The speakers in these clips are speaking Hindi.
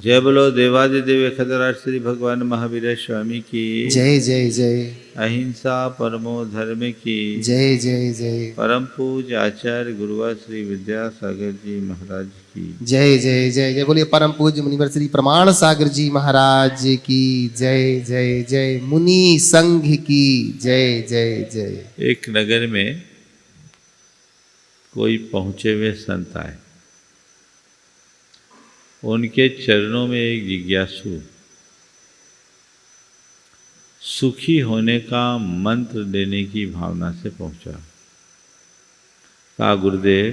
जय बोलो देवादिदेव खतराज श्री भगवान महावीर स्वामी की जय जय जय। अहिंसा परमो धर्म की जय जय जय। परम पूज्य आचार्य गुरुवर श्री विद्यासागर जी महाराज की जय जय जय जय। बोलिए परम पूज्य मुनिवर श्री प्रमाण सागर जी महाराज की जय जय जय। मुनि संघ की जय जय जय। एक नगर में कोई पहुंचे हुए संत आए। उनके चरणों में एक जिज्ञासु सुखी होने का मंत्र देने की भावना से पहुंचा। कहा, गुरुदेव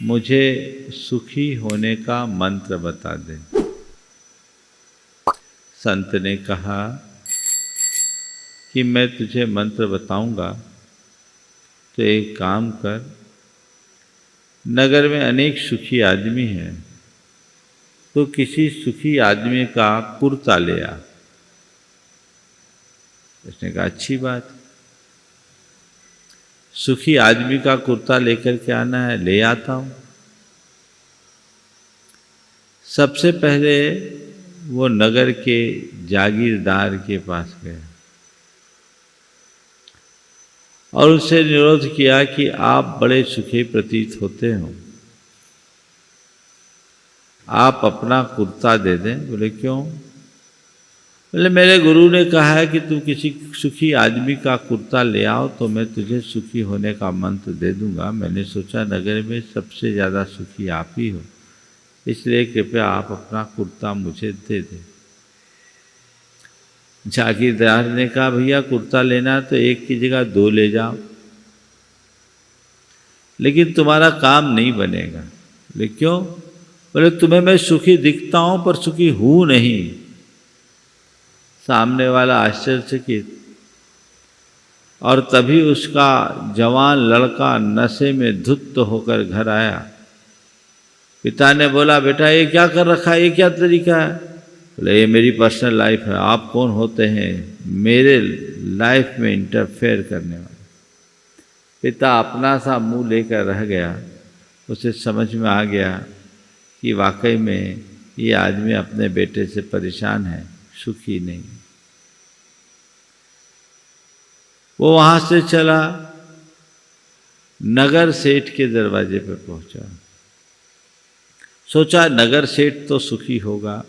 मुझे सुखी होने का मंत्र बता दें। संत ने कहा कि मैं तुझे मंत्र बताऊंगा, तो एक काम कर, नगर में अनेक सुखी आदमी हैं, तो किसी सुखी आदमी का कुर्ता ले आ। उसने कहा, अच्छी बात, सुखी आदमी का कुर्ता लेकर के आना है, ले आता हूं। सबसे पहले वो नगर के जागीरदार के पास गया और उससे निरोध किया कि आप बड़े सुखी प्रतीत होते हो, आप अपना कुर्ता दे दें। बोले क्यों? बोले मेरे गुरु ने कहा है कि तू किसी सुखी आदमी का कुर्ता ले आओ तो मैं तुझे सुखी होने का मंत्र दे दूंगा। मैंने सोचा नगर में सबसे ज़्यादा सुखी आप ही हो, इसलिए कृपया आप अपना कुर्ता मुझे दे दें। जागीरदार ने कहा, भैया कुर्ता लेना तो एक की जगह दो ले जाओ, लेकिन तुम्हारा काम नहीं बनेगा। बोले क्यों? बोले तुम्हें मैं सुखी दिखता हूं पर सुखी हूं नहीं। सामने वाला आश्चर्यचकित, और तभी उसका जवान लड़का नशे में धुत होकर घर आया। पिता ने बोला, बेटा ये क्या कर रखा है, ये क्या तरीका है? बोले ये मेरी पर्सनल लाइफ है, आप कौन होते हैं मेरे लाइफ में इंटरफेयर करने वाले? पिता अपना सा मुंह लेकर रह गया। उसे समझ में आ गया कि वाकई में ये आदमी अपने बेटे से परेशान है, सुखी नहीं। वो वहां से चला, नगर सेठ के दरवाजे पर पहुंचा। सोचा नगर सेठ तो सुखी होगा।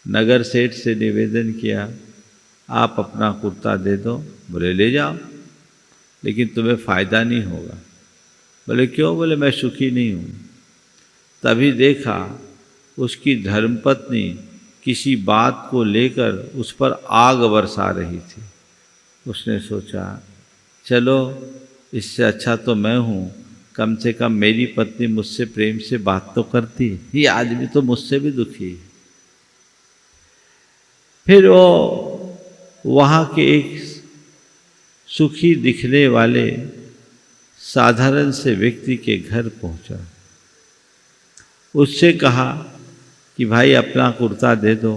नगर सेठ से निवेदन किया, आप अपना कुर्ता दे दो। बोले ले जाओ, लेकिन तुम्हें फ़ायदा नहीं होगा। बोले क्यों? बोले मैं सुखी नहीं हूँ। तभी देखा उसकी धर्मपत्नी किसी बात को लेकर उस पर आग बरसा रही थी। उसने सोचा चलो इससे अच्छा तो मैं हूँ, कम से कम मेरी पत्नी मुझसे प्रेम से बात तो करती है, ये आदमी तो मुझसे भी दुखी है। फिर वो वहाँ के एक सुखी दिखने वाले साधारण से व्यक्ति के घर पहुँचा। उससे कहा कि भाई अपना कुर्ता दे दो।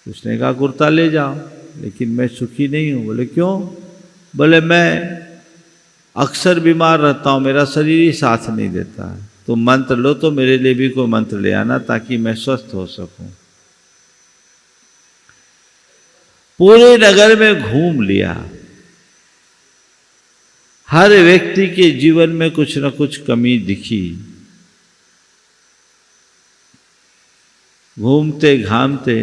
उसने कहा कुर्ता ले जाओ, लेकिन मैं सुखी नहीं हूँ। बोले क्यों? बोले मैं अक्सर बीमार रहता हूँ, मेरा शरीर ही साथ नहीं देता है। तो मंत्र लो तो मेरे लिए भी कोई मंत्र ले आना ताकि मैं स्वस्थ हो सकूं। पूरे नगर में घूम लिया। हर व्यक्ति के जीवन में कुछ न कुछ कमी दिखी। घूमते घामते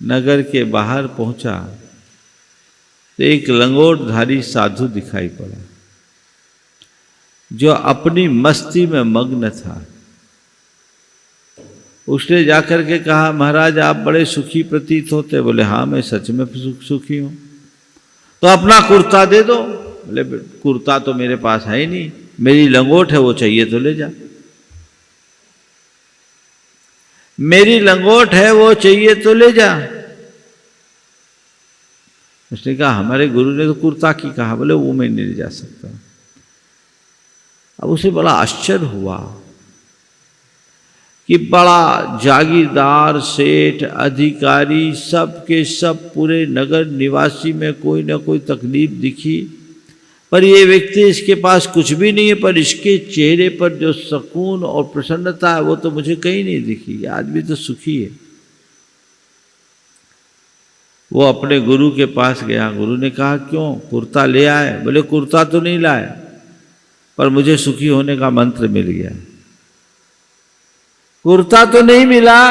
नगर के बाहर पहुंचा तो एक लंगोटधारी साधु दिखाई पड़ा, जो अपनी मस्ती में मग्न था। उसने जाकर के कहा, महाराज आप बड़े सुखी प्रतीत होते। बोले हाँ मैं सच में सुखी हूं। तो अपना कुर्ता दे दो। बोले कुर्ता तो मेरे पास है ही नहीं, मेरी लंगोट है, वो चाहिए तो ले जा। मेरी लंगोट है, वो चाहिए तो ले जा। उसने कहा हमारे गुरु ने तो कुर्ता की कहा। बोले वो मैं नहीं ले जा सकता। अब उसे बड़ा आश्चर्य हुआ कि बड़ा जागीरदार, सेठ, अधिकारी, सब के सब पूरे नगर निवासी में कोई ना कोई तकलीफ दिखी, पर ये व्यक्ति, इसके पास कुछ भी नहीं है, पर इसके चेहरे पर जो सुकून और प्रसन्नता है वो तो मुझे कहीं नहीं दिखी। ये आदमी तो सुखी है। वो अपने गुरु के पास गया। गुरु ने कहा, क्यों, कुर्ता ले आए? बोले, कुर्ता तो नहीं लाए, पर मुझे सुखी होने का मंत्र मिल गया। कुर्ता तो नहीं मिला,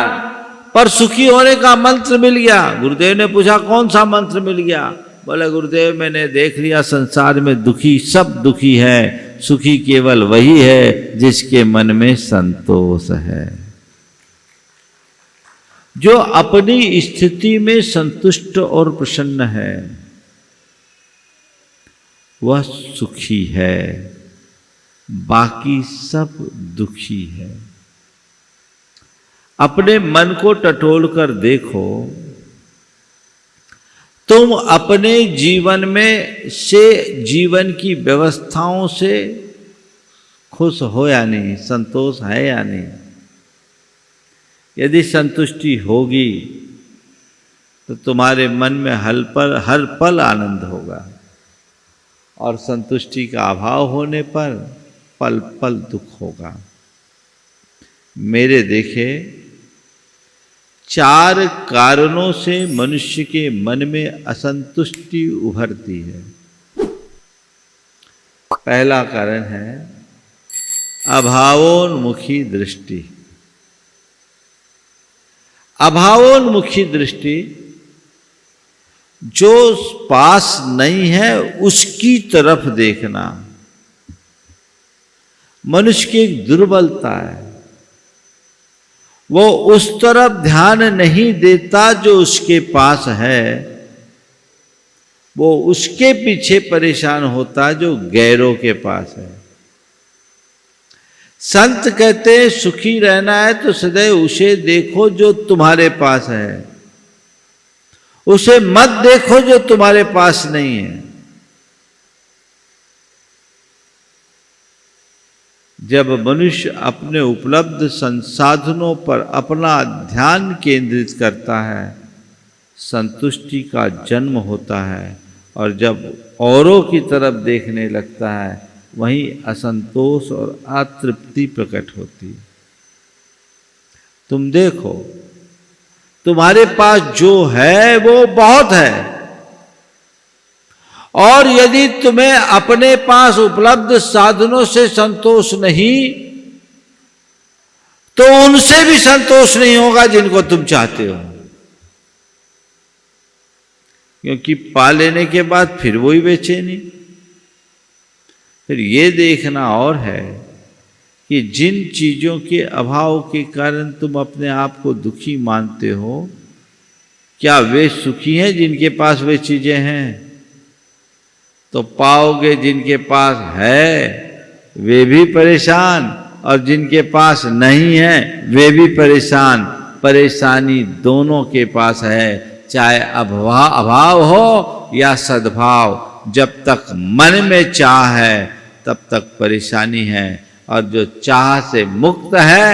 पर सुखी होने का मंत्र मिल गया। गुरुदेव ने पूछा, कौन सा मंत्र मिल गया? बोले, गुरुदेव मैंने देख लिया संसार में दुखी सब दुखी है, सुखी केवल वही है जिसके मन में संतोष है। जो अपनी स्थिति में संतुष्ट और प्रसन्न है वह सुखी है, बाकी सब दुखी है। अपने मन को टटोल कर देखो, तुम अपने जीवन में से, जीवन की व्यवस्थाओं से खुश हो या नहीं, संतोष है या नहीं? यदि संतुष्टि होगी तो तुम्हारे मन में हर पल आनंद होगा, और संतुष्टि का अभाव होने पर पल पल दुख होगा। मेरे देखे 4 कारणों से मनुष्य के मन में असंतुष्टि उभरती है। पहला कारण है अभावोन्मुखी दृष्टि। अभावोन्मुखी दृष्टि, जो पास नहीं है उसकी तरफ देखना मनुष्य की एक दुर्बलता है। वो उस तरफ ध्यान नहीं देता जो उसके पास है, वो उसके पीछे परेशान होता जो गैरों के पास है। संत कहते हैं, सुखी रहना है तो सदैव उसे देखो जो तुम्हारे पास है, उसे मत देखो जो तुम्हारे पास नहीं है। जब मनुष्य अपने उपलब्ध संसाधनों पर अपना ध्यान केंद्रित करता है, संतुष्टि का जन्म होता है, और जब औरों की तरफ देखने लगता है वहीं असंतोष और अतृप्ति प्रकट होती है। तुम देखो, तुम्हारे पास जो है वो बहुत है, और यदि तुम्हें अपने पास उपलब्ध साधनों से संतोष नहीं तो उनसे भी संतोष नहीं होगा जिनको तुम चाहते हो, क्योंकि पा लेने के बाद फिर वही बेचैनी। फिर ये देखना और है कि जिन चीजों के अभाव के कारण तुम अपने आप को दुखी मानते हो, क्या वे सुखी हैं जिनके पास वे चीजें हैं? तो पाओगे जिनके पास है वे भी परेशान, और जिनके पास नहीं है वे भी परेशान। परेशानी दोनों के पास है, चाहे अभाव हो या सद्भाव। जब तक मन में चाह है तब तक परेशानी है, और जो चाह से मुक्त है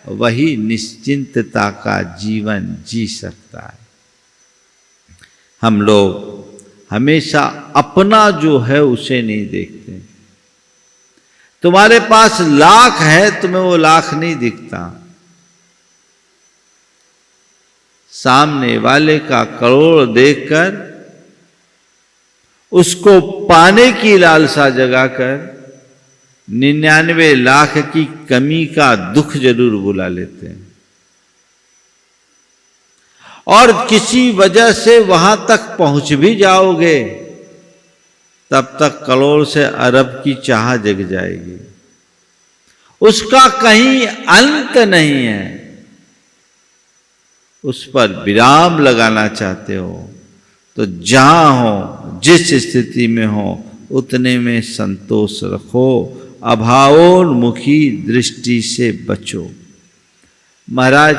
वही निश्चिंतता का जीवन जी सकता है। हम लोग हमेशा अपना जो है उसे नहीं देखते। तुम्हारे पास लाख है, तुम्हें वो लाख नहीं दिखता। सामने वाले का करोड़ देखकर उसको पाने की लालसा जगाकर 99 लाख की कमी का दुख जरूर बुला लेते हैं, और किसी वजह से वहां तक पहुंच भी जाओगे तब तक करोड़ से अरब की चाह जग जाएगी, उसका कहीं अंत नहीं है। उस पर विराम लगाना चाहते हो तो जहां हो, जिस स्थिति में हो, उतने में संतोष रखो। अभावोन्मुखी दृष्टि से बचो। महाराज,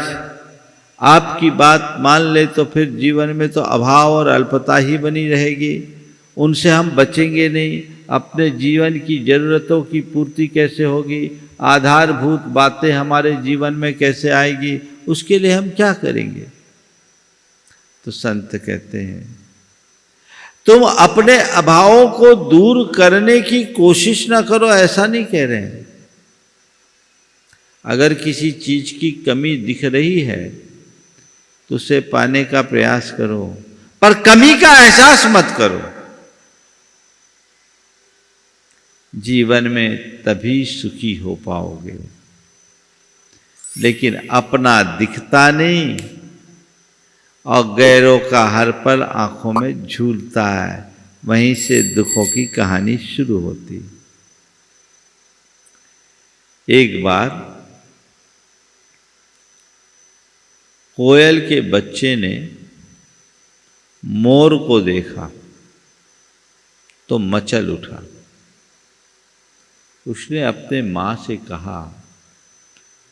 आपकी बात मान ले तो फिर जीवन में तो अभाव और अल्पता ही बनी रहेगी, उनसे हम बचेंगे नहीं। अपने जीवन की जरूरतों की पूर्ति कैसे होगी? आधारभूत बातें हमारे जीवन में कैसे आएगी? उसके लिए हम क्या करेंगे? तो संत कहते हैं, तुम अपने अभावों को दूर करने की कोशिश ना करो, ऐसा नहीं कह रहे हैं। अगर किसी चीज की कमी दिख रही है तो उसे पाने का प्रयास करो, पर कमी का एहसास मत करो। जीवन में तभी सुखी हो पाओगे। लेकिन अपना दिखता नहीं और गैरों का हर पल आंखों में झूलता है, वहीं से दुखों की कहानी शुरू होती। एक बार कोयल के बच्चे ने मोर को देखा तो मचल उठा। उसने अपने माँ से कहा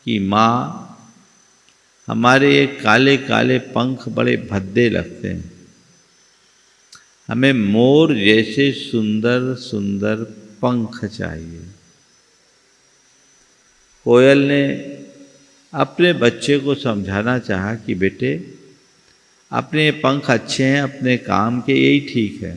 कि माँ, हमारे ये काले काले पंख बड़े भद्दे लगते हैं, हमें मोर जैसे सुंदर सुंदर पंख चाहिए। कोयल ने अपने बच्चे को समझाना चाहा कि बेटे, अपने पंख अच्छे हैं, अपने काम के, यही ठीक है,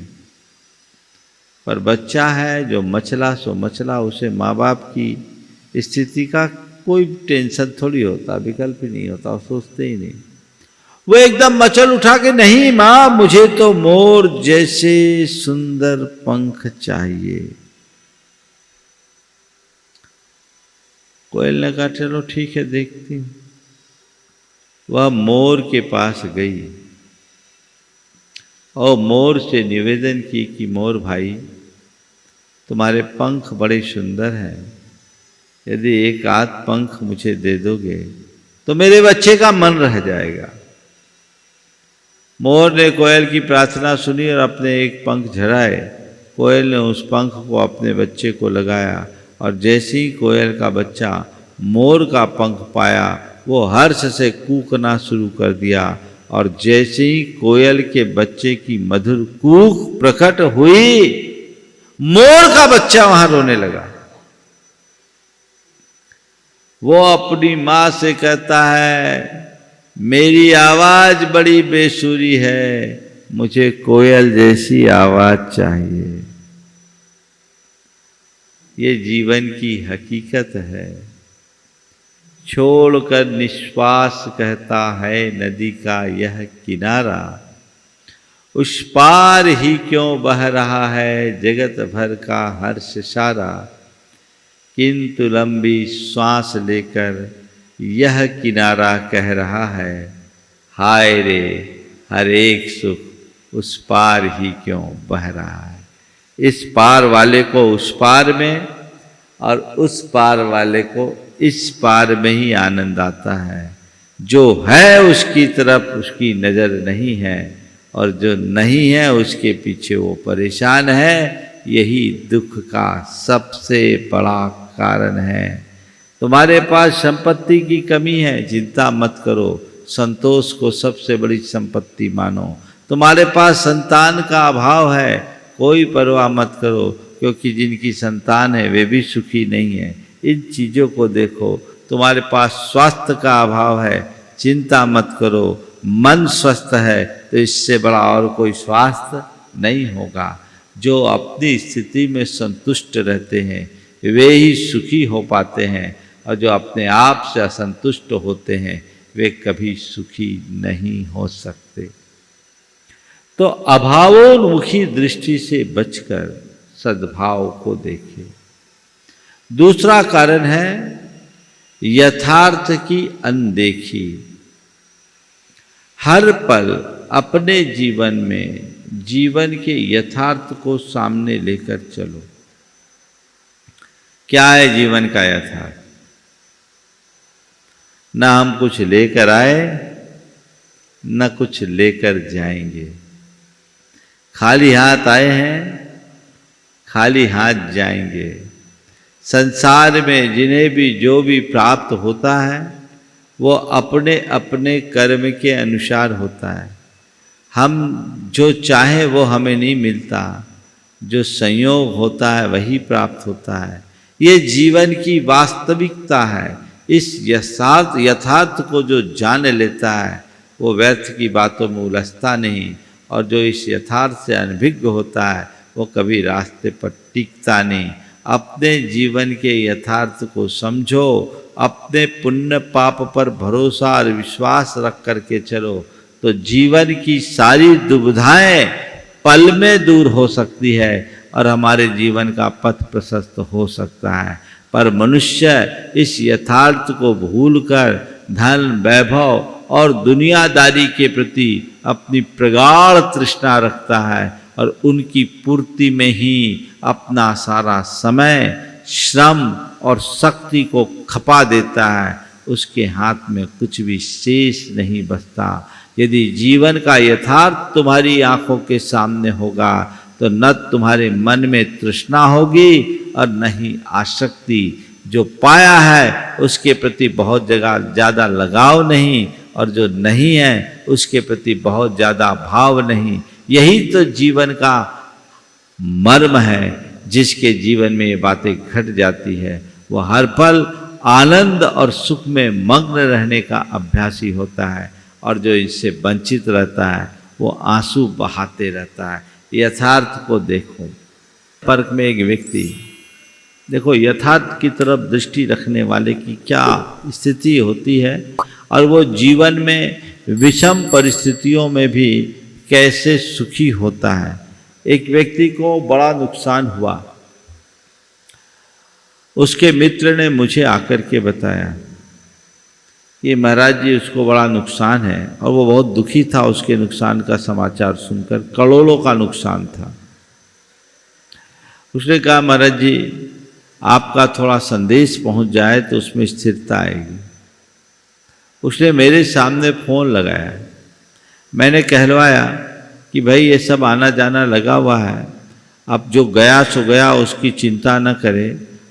पर बच्चा है जो मचला सो मचला, उसे माँ बाप की स्थिति का कोई टेंशन थोड़ी होता, विकल्प ही नहीं होता, सोचते ही नहीं। वो एकदम मचल उठा के, नहीं माँ, मुझे तो मोर जैसे सुंदर पंख चाहिए। कोयल ने कहा चलो ठीक है, देखती हूँ। वह मोर के पास गई और मोर से निवेदन की कि मोर भाई, तुम्हारे पंख बड़े सुंदर हैं, यदि एक आध पंख मुझे दे दोगे तो मेरे बच्चे का मन रह जाएगा। मोर ने कोयल की प्रार्थना सुनी और अपने एक पंख झड़ाए। कोयल ने उस पंख को अपने बच्चे को लगाया और जैसे ही कोयल का बच्चा मोर का पंख पाया, वो हर्ष से कूकना शुरू कर दिया और जैसे ही कोयल के बच्चे की मधुर कूक प्रकट हुई, मोर का बच्चा वहां रोने लगा। वो अपनी माँ से कहता है, मेरी आवाज बड़ी बेसुरी है, मुझे कोयल जैसी आवाज चाहिए। ये जीवन की हकीकत है। छोड़कर निश्वास कहता है नदी का यह किनारा, उस पार ही क्यों बह रहा है जगत भर का हर्ष सारा। किंतु लंबी श्वास लेकर यह किनारा कह रहा है, हाय रे हर एक सुख उस पार ही क्यों बह रहा है। इस पार वाले को उस पार में और उस पार वाले को इस पार में ही आनंद आता है। जो है उसकी तरफ उसकी नज़र नहीं है और जो नहीं है उसके पीछे वो परेशान है। यही दुख का सबसे बड़ा कारण है। तुम्हारे पास संपत्ति की कमी है, चिंता मत करो, संतोष को सबसे बड़ी संपत्ति मानो। तुम्हारे पास संतान का अभाव है, कोई परवाह मत करो, क्योंकि जिनकी संतान है वे भी सुखी नहीं है। इन चीज़ों को देखो। तुम्हारे पास स्वास्थ्य का अभाव है, चिंता मत करो, मन स्वस्थ है तो इससे बड़ा और कोई स्वास्थ्य नहीं होगा। जो अपनी स्थिति में संतुष्ट रहते हैं वे ही सुखी हो पाते हैं, और जो अपने आप से असंतुष्ट होते हैं वे कभी सुखी नहीं हो सकते। तो अभावोन्मुखी दृष्टि से बचकर सद्भाव को देखें। दूसरा कारण है यथार्थ की अनदेखी। हर पल अपने जीवन में जीवन के यथार्थ को सामने लेकर चलो। क्या है जीवन का यथार्थ? ना हम कुछ लेकर आए न कुछ लेकर जाएंगे। खाली हाथ आए हैं, खाली हाथ जाएंगे। संसार में जिन्हें भी जो भी प्राप्त होता है वो अपने अपने कर्म के अनुसार होता है। हम जो चाहें वो हमें नहीं मिलता, जो संयोग होता है वही प्राप्त होता है। ये जीवन की वास्तविकता है। इस यथार्थ को जो जान लेता है वो व्यर्थ की बातों में उलझता नहीं और जो इस यथार्थ से अनभिज्ञ होता है वो कभी रास्ते पर टिकता नहीं। अपने जीवन के यथार्थ को समझो, अपने पुण्य पाप पर भरोसा और विश्वास रख करके चलो, तो जीवन की सारी दुविधाएं पल में दूर हो सकती है और हमारे जीवन का पथ प्रशस्त हो सकता है। पर मनुष्य इस यथार्थ को भूलकर धन, वैभव और दुनियादारी के प्रति अपनी प्रगाढ़ तृष्णा रखता है और उनकी पूर्ति में ही अपना सारा समय, श्रम और शक्ति को खपा देता है। उसके हाथ में कुछ भी शेष नहीं बचता। यदि जीवन का यथार्थ तुम्हारी आंखों के सामने होगा तो न तुम्हारे मन में तृष्णा होगी और न ही आसक्ति। जो पाया है उसके प्रति बहुत ज़्यादा लगाव नहीं और जो नहीं है उसके प्रति बहुत ज़्यादा भाव नहीं। यही तो जीवन का मर्म है। जिसके जीवन में ये बातें घट जाती है वो हर पल आनंद और सुख में मग्न रहने का अभ्यासी होता है, और जो इससे वंचित रहता है वो आंसू बहाते रहता है। यथार्थ को देखो। पर्क में एक व्यक्ति, देखो यथार्थ की तरफ दृष्टि रखने वाले की क्या स्थिति होती है और वो जीवन में विषम परिस्थितियों में भी कैसे सुखी होता है। एक व्यक्ति को बड़ा नुकसान हुआ। उसके मित्र ने मुझे आकर के बताया कि महाराज जी उसको बड़ा नुकसान है, और वो बहुत दुखी था उसके नुकसान का समाचार सुनकर। करोड़ों का नुकसान था। उसने कहा महाराज जी आपका थोड़ा संदेश पहुंच जाए तो उसमें स्थिरता आएगी। उसने मेरे सामने फ़ोन लगाया। मैंने कहलवाया कि भाई ये सब आना जाना लगा हुआ है, अब जो गया सो गया, उसकी चिंता न करे,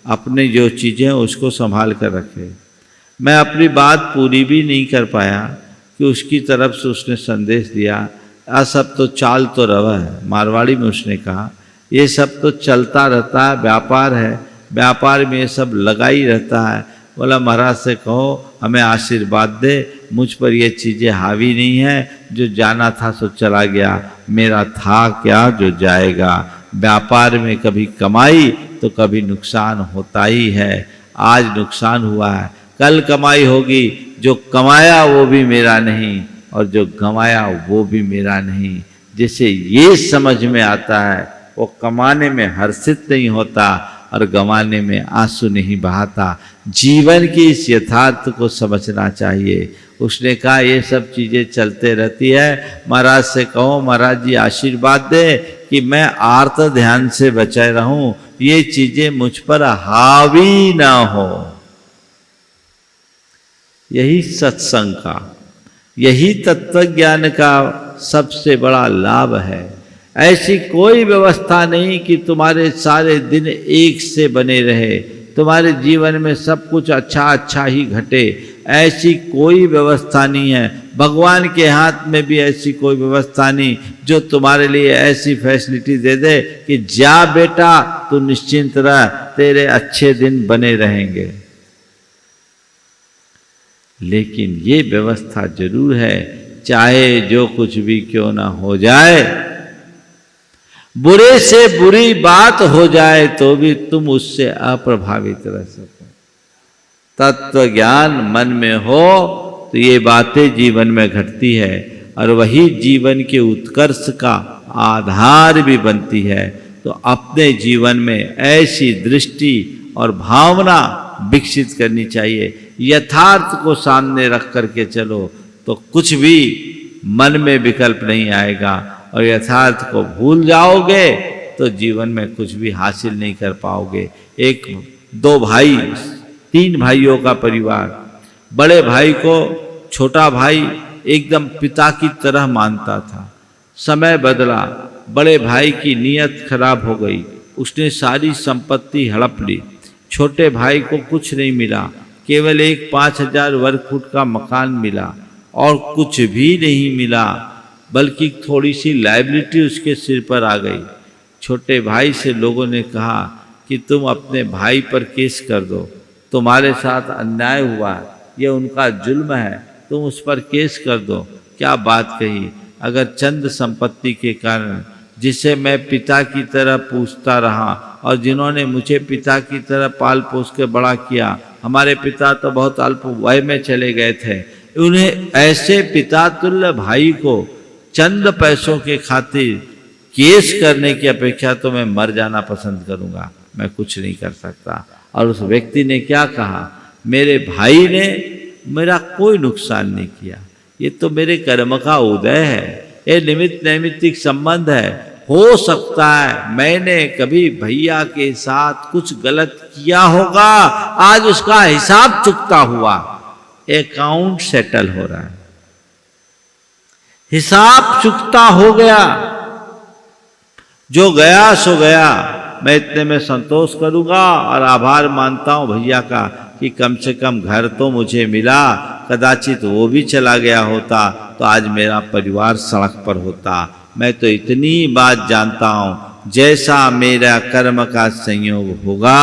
अपने जो चीज़ें उसको संभाल कर रखे। मैं अपनी बात पूरी भी नहीं कर पाया कि उसकी तरफ से उसने संदेश दिया, सब तो चाल तो रवा है। मारवाड़ी में उसने कहा ये सब तो चलता रहता है, व्यापार है, व्यापार में ये सब लगा ही रहता है। बोला महाराज से कहो हमें आशीर्वाद दे, मुझ पर ये चीज़ें हावी नहीं है, जो जाना था सो चला गया, मेरा था क्या जो जाएगा। व्यापार में कभी कमाई तो कभी नुकसान होता ही है। आज नुकसान हुआ है, कल कमाई होगी। जो कमाया वो भी मेरा नहीं और जो गंवाया वो भी मेरा नहीं। जिसे ये समझ में आता है वो कमाने में हर्षित नहीं होता और गंवाने में आंसू नहीं बहाता। जीवन की इस यथार्थ को समझना चाहिए। उसने कहा ये सब चीज़ें चलते रहती है, महाराज से कहो महाराज जी आशीर्वाद दे कि मैं आर्त ध्यान से बचे रहूं, ये चीज़ें मुझ पर हावी ना हो। यही सत्संग का, यही तत्वज्ञान का सबसे बड़ा लाभ है। ऐसी कोई व्यवस्था नहीं कि तुम्हारे सारे दिन एक से बने रहे, तुम्हारे जीवन में सब कुछ अच्छा अच्छा ही घटे, ऐसी कोई व्यवस्था नहीं है। भगवान के हाथ में भी ऐसी कोई व्यवस्था नहीं जो तुम्हारे लिए ऐसी फैसिलिटी दे दे कि जा बेटा तू निश्चिंत रह, तेरे अच्छे दिन बने रहेंगे। लेकिन ये व्यवस्था जरूर है, चाहे जो कुछ भी क्यों ना हो जाए, बुरे से बुरी बात हो जाए तो भी तुम उससे अप्रभावित रह सको। तत्व ज्ञान मन में हो तो ये बातें जीवन में घटती है और वही जीवन के उत्कर्ष का आधार भी बनती है। तो अपने जीवन में ऐसी दृष्टि और भावना विकसित करनी चाहिए। यथार्थ को सामने रख करके चलो तो कुछ भी मन में विकल्प नहीं आएगा, और यथार्थ को भूल जाओगे तो जीवन में कुछ भी हासिल नहीं कर पाओगे। एक दो भाई, तीन भाइयों का परिवार, बड़े भाई को छोटा भाई एकदम पिता की तरह मानता था। समय बदला, बड़े भाई की नीयत खराब हो गई, उसने सारी संपत्ति हड़प ली। छोटे भाई को कुछ नहीं मिला, केवल एक 5000 वर्ग फुट का मकान मिला और कुछ भी नहीं मिला, बल्कि थोड़ी सी लायबिलिटी उसके सिर पर आ गई। छोटे भाई से लोगों ने कहा कि तुम अपने भाई पर केस कर दो, तुम्हारे साथ अन्याय हुआ है, ये उनका जुल्म है, तुम उस पर केस कर दो। क्या बात कही। अगर चंद संपत्ति के कारण, जिसे मैं पिता की तरह पूछता रहा और जिन्होंने मुझे पिता की तरह पाल पोस के बड़ा किया, हमारे पिता तो बहुत अल्प वय में चले गए थे, उन्हें ऐसे पिता तुल्य भाई को चंद पैसों के खातिर केस करने की अपेक्षा तो मैं मर जाना पसंद करूंगा। मैं कुछ नहीं कर सकता। और उस व्यक्ति ने क्या कहा, मेरे भाई ने मेरा कोई नुकसान नहीं किया, ये तो मेरे कर्म का उदय है, ये निमित्त नैमित्तिक संबंध है। हो सकता है मैंने कभी भैया के साथ कुछ गलत किया होगा, आज उसका हिसाब चुकता हुआ, अकाउंट सेटल हो रहा है, हिसाब चुकता हो गया, जो गया सो गया। मैं इतने में संतोष करूंगा और आभार मानता हूं भैया का कि कम से कम घर तो मुझे मिला, कदाचित वो भी चला गया होता तो आज मेरा परिवार सड़क पर होता। मैं तो इतनी बात जानता हूं, जैसा मेरा कर्म का संयोग होगा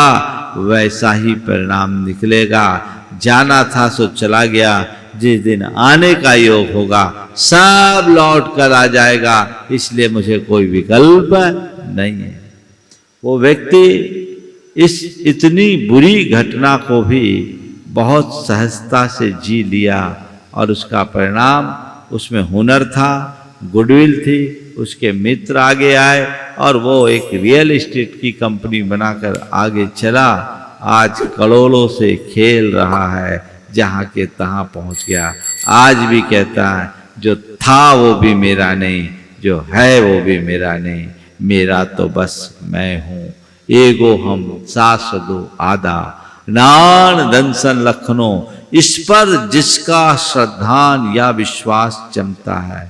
वैसा ही परिणाम निकलेगा। जाना था सो चला गया, जिस दिन आने का योग होगा सब लौट कर आ जाएगा, इसलिए मुझे कोई विकल्प नहीं है। वो व्यक्ति इस इतनी बुरी घटना को भी बहुत सहजता से जी लिया और उसका परिणाम, उसमें हुनर था, गुडविल थी, उसके मित्र आगे आए और वो एक रियल एस्टेट की कंपनी बनाकर आगे चला। आज करोड़ों से खेल रहा है, जहाँ के तहाँ पहुँच गया। आज भी कहता है जो था वो भी मेरा नहीं, जो है वो भी मेरा नहीं, मेरा तो बस मैं हूँ। एगो हम सासदो आदा नान दंसन लखनऊ, इस पर जिसका श्रद्धान या विश्वास जमता है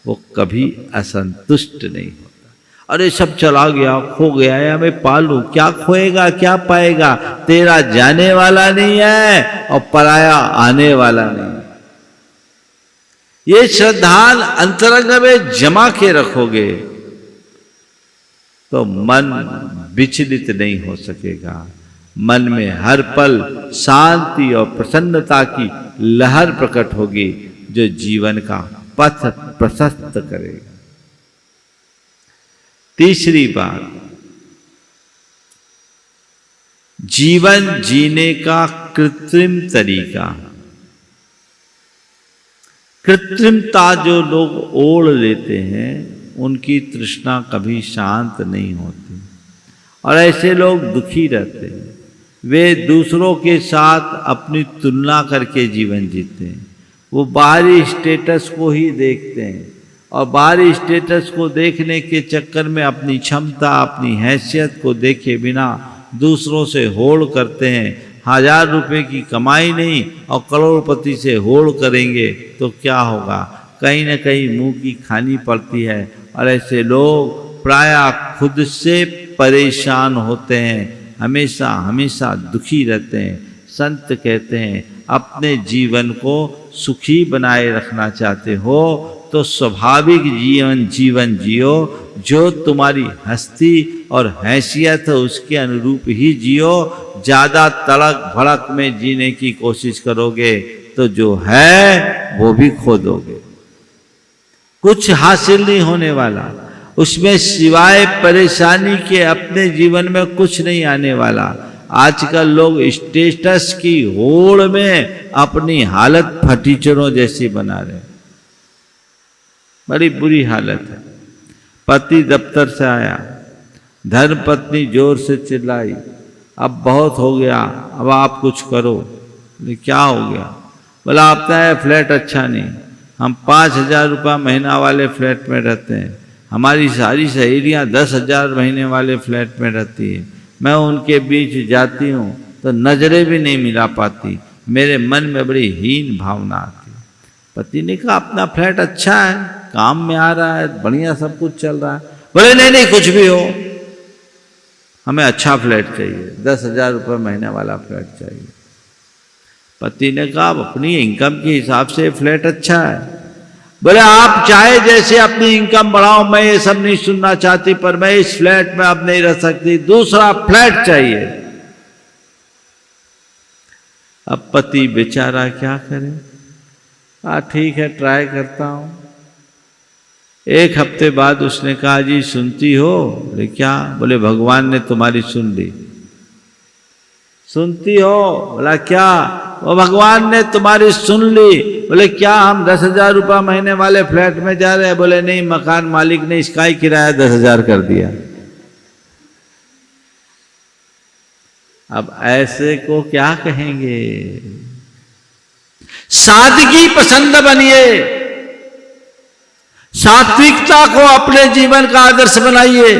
वो कभी असंतुष्ट नहीं होता। अरे सब चला गया, खो गया है, मैं पालू, क्या खोएगा क्या पाएगा, तेरा जाने वाला नहीं है और पराया आने वाला नहीं। ये श्रद्धान अंतरंग में जमा के रखोगे तो मन विचलित नहीं हो सकेगा। मन में हर पल शांति और प्रसन्नता की लहर प्रकट होगी, जो जीवन का पथ प्रशस्त करेगा। तीसरी बात, जीवन जीने का कृत्रिम तरीका। कृत्रिमता जो लोग ओढ़ लेते हैं उनकी तृष्णा कभी शांत नहीं होती और ऐसे लोग दुखी रहते हैं। वे दूसरों के साथ अपनी तुलना करके जीवन जीते हैं। वो बाहरी स्टेटस को ही देखते हैं और बाहरी स्टेटस को देखने के चक्कर में अपनी क्षमता, अपनी हैसियत को देखे बिना दूसरों से होड़ करते हैं। 1000 रुपए की कमाई नहीं और करोड़पति से होड़ करेंगे तो क्या होगा, कहीं ना कहीं मुंह की खानी पड़ती है। और ऐसे लोग प्रायः खुद से परेशान होते हैं, हमेशा हमेशा दुखी रहते हैं। संत कहते हैं अपने जीवन को सुखी बनाए रखना चाहते हो तो स्वाभाविक जीवन जियो, जो तुम्हारी हस्ती और हैसियत है उसके अनुरूप ही जियो। ज़्यादा तड़क भड़क में जीने की कोशिश करोगे तो जो है वो भी खो दोगे, कुछ हासिल नहीं होने वाला। उसमें सिवाय परेशानी के अपने जीवन में कुछ नहीं आने वाला। आजकल लोग स्टेटस की होड़ में अपनी हालत फटीचरों जैसी बना रहे, बड़ी बुरी हालत है। पति दफ्तर से आया, धर्म पत्नी जोर से चिल्लाई, अब बहुत हो गया, अब आप कुछ करो। क्या हो गया? बोला आपका है फ्लैट अच्छा नहीं, हम 5000 रुपया महीना वाले फ्लैट में रहते हैं, हमारी सारी सहेलियाँ 10,000 महीने वाले फ्लैट में रहती है। मैं उनके बीच जाती हूँ तो नजरें भी नहीं मिला पाती, मेरे मन में बड़ी हीन भावना आती। पति ने कहा अपना फ्लैट अच्छा है, काम में आ रहा है, बढ़िया सब कुछ चल रहा है। बोले नहीं नहीं कुछ भी हो, हमें अच्छा फ्लैट चाहिए, 10,000 रुपये महीने वाला फ्लैट चाहिए। पति ने कहा अपनी इनकम के हिसाब से फ्लैट अच्छा है। बोले आप चाहे जैसे अपनी इनकम बढ़ाओ, मैं ये सब नहीं सुनना चाहती, पर मैं इस फ्लैट में अब नहीं रह सकती, दूसरा फ्लैट चाहिए। अब पति बेचारा क्या करे? ठीक है ट्राई करता हूं। एक हफ्ते बाद उसने कहा, जी सुनती हो? बोले क्या? बोले भगवान ने तुम्हारी सुन ली। सुनती हो? बोला क्या? वो भगवान ने तुम्हारी सुन ली। बोले क्या? हम 10,000 रुपया महीने वाले फ्लैट में जा रहे हैं। बोले नहीं, मकान मालिक ने इसका ही किराया 10,000 कर दिया। अब ऐसे को क्या कहेंगे? सादगी पसंद बनिए, सात्विकता को अपने जीवन का आदर्श बनाइए।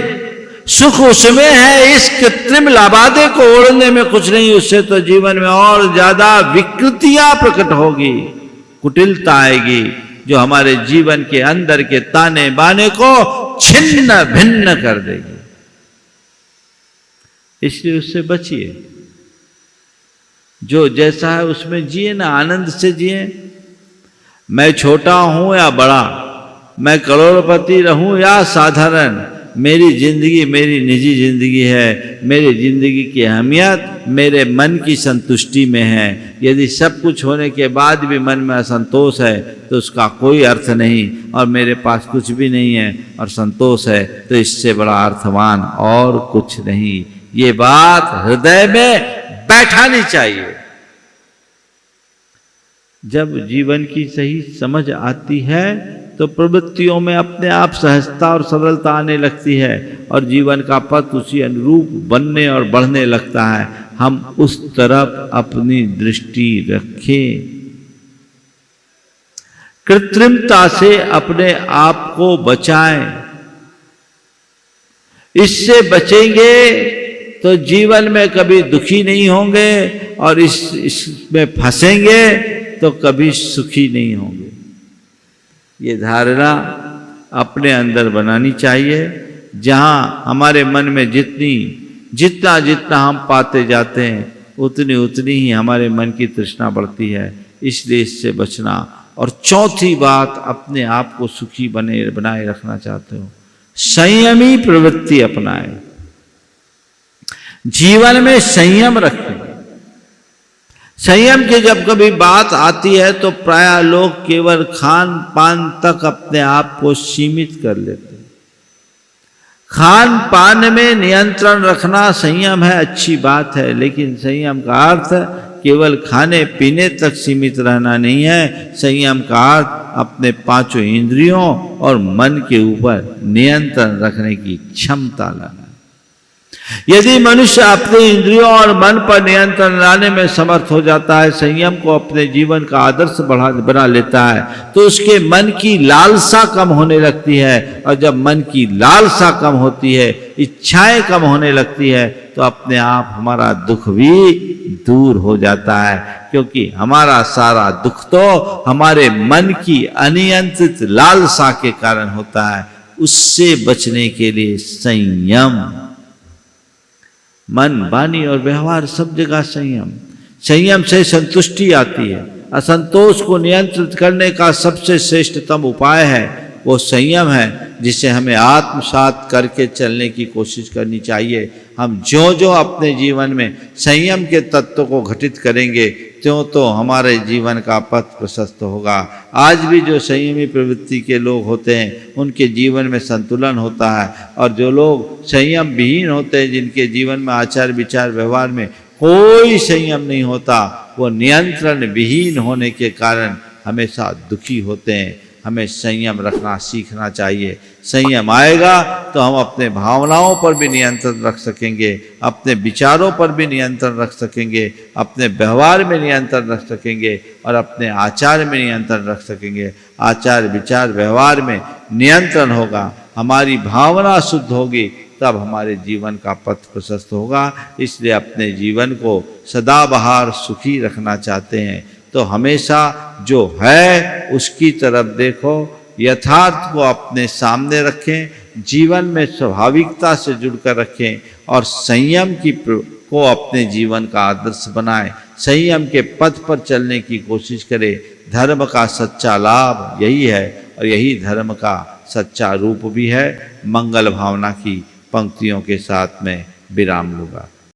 सुख उसमें है, इस कृत्रिम लाबादे को ओढ़ने में कुछ नहीं। उससे तो जीवन में और ज्यादा विकृतियां प्रकट होगी, कुटिलता आएगी, जो हमारे जीवन के अंदर के ताने बाने को छिन्न भिन्न कर देगी। इसलिए उससे बचिए। जो जैसा है उसमें जिए ना, आनंद से जिए। मैं छोटा हूं या बड़ा, मैं करोड़पति रहूं या साधारण, मेरी जिंदगी मेरी निजी जिंदगी है। मेरी जिंदगी की अहमियत मेरे मन की संतुष्टि में है। यदि सब कुछ होने के बाद भी मन में असंतोष है तो उसका कोई अर्थ नहीं, और मेरे पास कुछ भी नहीं है और संतोष है तो इससे बड़ा अर्थवान और कुछ नहीं। ये बात हृदय में बैठानी चाहिए। जब जीवन की सही समझ आती है तो प्रवृत्तियों में अपने आप सहजता और सरलता आने लगती है और जीवन का पथ उसी अनुरूप बनने और बढ़ने लगता है। हम उस तरफ अपनी दृष्टि रखें। कृत्रिमता से अपने आप को बचाएं। इससे बचेंगे तो जीवन में कभी दुखी नहीं होंगे, और इसमें फंसेंगे तो कभी सुखी नहीं होंगे। ये धारणा अपने अंदर बनानी चाहिए। जहां हमारे मन में जितना जितना हम पाते जाते हैं उतनी उतनी ही हमारे मन की तृष्णा बढ़ती है। इसलिए इससे बचना। और चौथी बात, अपने आप को सुखी बनाए रखना चाहते हो, संयमी प्रवृत्ति अपनाए। जीवन में संयम रखें। संयम की जब कभी बात आती है तो प्रायः लोग केवल खान पान तक अपने आप को सीमित कर लेते हैं। खान पान में नियंत्रण रखना संयम है, अच्छी बात है, लेकिन संयम का अर्थ केवल खाने पीने तक सीमित रहना नहीं है। संयम का अर्थ अपने पांचों इंद्रियों और मन के ऊपर नियंत्रण रखने की क्षमता लाना। यदि मनुष्य अपने इंद्रियों और मन पर नियंत्रण लाने में समर्थ हो जाता है, संयम को अपने जीवन का आदर्श बना लेता है, तो उसके मन की लालसा कम होने लगती है। और जब मन की लालसा कम होती है, इच्छाएं कम होने लगती है, तो अपने आप हमारा दुख भी दूर हो जाता है। क्योंकि हमारा सारा दुख तो हमारे मन की अनियंत्रित लालसा के कारण होता है। उससे बचने के लिए संयम, मन वाणी और व्यवहार सब जगह संयम। संयम से संतुष्टि आती है। असंतोष को नियंत्रित करने का सबसे श्रेष्ठतम उपाय है वो संयम है, जिसे हमें आत्मसात करके चलने की कोशिश करनी चाहिए। हम जो जो अपने जीवन में संयम के तत्व को घटित करेंगे, त्यों तो हमारे जीवन का पथ प्रशस्त होगा। आज भी जो संयमी प्रवृत्ति के लोग होते हैं उनके जीवन में संतुलन होता है, और जो लोग संयम विहीन होते हैं, जिनके जीवन में आचार विचार व्यवहार में कोई संयम नहीं होता, वो नियंत्रण विहीन होने के कारण हमेशा दुखी होते हैं। हमें संयम रखना सीखना चाहिए। संयम आएगा तो हम अपने भावनाओं पर भी नियंत्रण रख सकेंगे, अपने विचारों पर भी नियंत्रण रख सकेंगे, अपने व्यवहार में नियंत्रण रख सकेंगे और अपने आचार में नियंत्रण रख सकेंगे। आचार विचार व्यवहार में नियंत्रण होगा, हमारी भावना शुद्ध होगी, तब हमारे जीवन का पथ प्रशस्त होगा। इसलिए अपने जीवन को सदाबहार सुखी रखना चाहते हैं तो हमेशा जो है उसकी तरफ देखो, यथार्थ को अपने सामने रखें, जीवन में स्वाभाविकता से जुड़कर रखें और संयम को अपने जीवन का आदर्श बनाएं। संयम के पथ पर चलने की कोशिश करें। धर्म का सच्चा लाभ यही है और यही धर्म का सच्चा रूप भी है। मंगल भावना की पंक्तियों के साथ में विराम लूंगा।